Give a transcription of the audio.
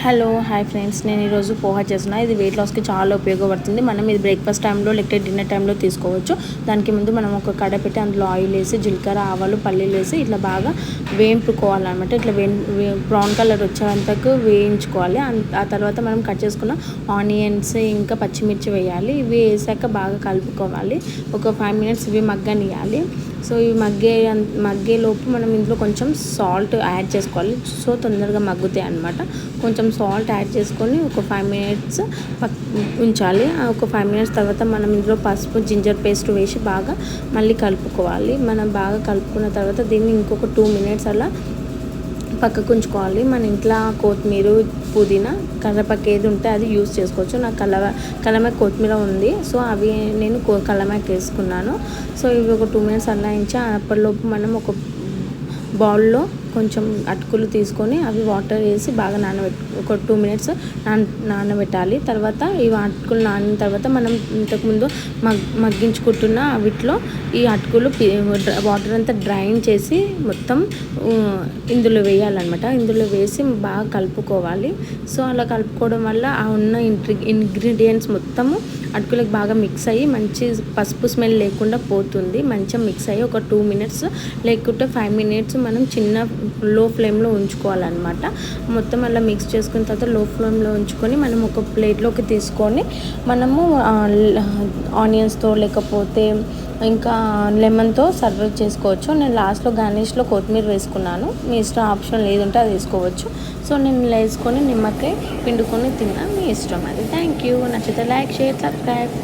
Hello hi friends, నేను ఈరోజు పోహా చేస్తున్నా. ఇది వెయిట్ లాస్కి చాలా ఉపయోగపడుతుంది. మనం ఇది బ్రేక్ఫాస్ట్ టైంలో లేకపోతే డిన్నర్ టైంలో తీసుకోవచ్చు. దానికి ముందు మనం ఒక కడాయి పెట్టి అందులో ఆయిల్ వేసి జీలకర్ర ఆవాలు పల్లీలు వేసి ఇట్లా బాగా వేయించుకోవాలన్నమాట. ఇట్లా బ్రౌన్ కలర్ వచ్చేంతకు వేయించుకోవాలి. ఆ తర్వాత మనం కట్ చేసుకున్న ఆనియన్స్ ఇంకా పచ్చిమిర్చి వేయాలి. ఇవి వేసాక బాగా కలుపుకోవాలి. ఒక 5 minutes ఇవి మగ్గనియాలి. సో ఇవి మగ్గేలోపు మనం ఇందులో కొంచెం సాల్ట్ యాడ్ చేసుకోవాలి. సో తొందరగా మగ్గుతాయి అన్నమాట. కొంచెం సాల్ట్ యాడ్ చేసుకొని ఒక 5 minutes ఉంచాలి. ఒక 5 minutes తర్వాత మనం ఇందులో పసుపు జింజర్ పేస్ట్ వేసి బాగా మళ్ళీ కలుపుకోవాలి. మనం బాగా కలుపుకున్న తర్వాత దీన్ని ఇంకొక 2 minutes అలా పక్కకు ఉంచుకోవాలి. మన ఇంట్లో కొత్తిమీర పుదీనా కరివేపాకు ఏది ఉంటే అది యూస్ చేసుకోవచ్చు. నాకు కలమాక్ కొత్తిమీర ఉంది, సో అవి నేను కలమాక్ వేసుకున్నాను. సో ఇవి ఒక 2 minutes అలా ఇంచా. అప్పటిలోపు మనం ఒక బౌల్లో కొంచెం అటుకులు తీసుకొని అవి వాటర్ వేసి బాగా ఒక 2 minutes నానబెట్టాలి. తర్వాత ఈ అటుకులు నానిన తర్వాత మనం ఇంతకుముందు మగ్గించుకుంటున్న వీటిలో ఈ అటుకులు వాటర్ అంతా డ్రైన్ చేసి మొత్తం ఇందులో వేయాలన్నమాట. ఇందులో వేసి బాగా కలుపుకోవాలి. సో అలా కలుపుకోవడం వల్ల ఆ ఉన్న ఇంగ్రీడియంట్స్ మొత్తము అటుకులకు బాగా మిక్స్ అయ్యి మంచి పసుపు స్మెల్ లేకుండా పోతుంది. మంచిగా మిక్స్ అయ్యి ఒక 2 minutes లేకుంటే 5 minutes మనం చిన్న లో ఫ్లేమ్లో ఉంచుకోవాలన్నమాట. మొత్తం అలా మిక్స్ చేసుకున్న తర్వాత లో ఫ్లేమ్లో ఉంచుకొని మనం ఒక ప్లేట్లోకి తీసుకొని మనము ఆనియన్స్తో లేకపోతే ఇంకా లెమన్తో సర్వ్ చేసుకోవచ్చు. నేను లాస్ట్లో గార్నిష్లో కొత్తిమీర వేసుకున్నాను. మీ ఇష్టం, ఆప్షన్ లేదంటే అది వేసుకోవచ్చు. సో నేను వేసుకొని నిమ్మకాయ పిండుకొని తిన్నా, మీ ఇష్టం అది. Thank you. నచ్చితే లైక్ షేర్ సబ్స్క్రైబ్.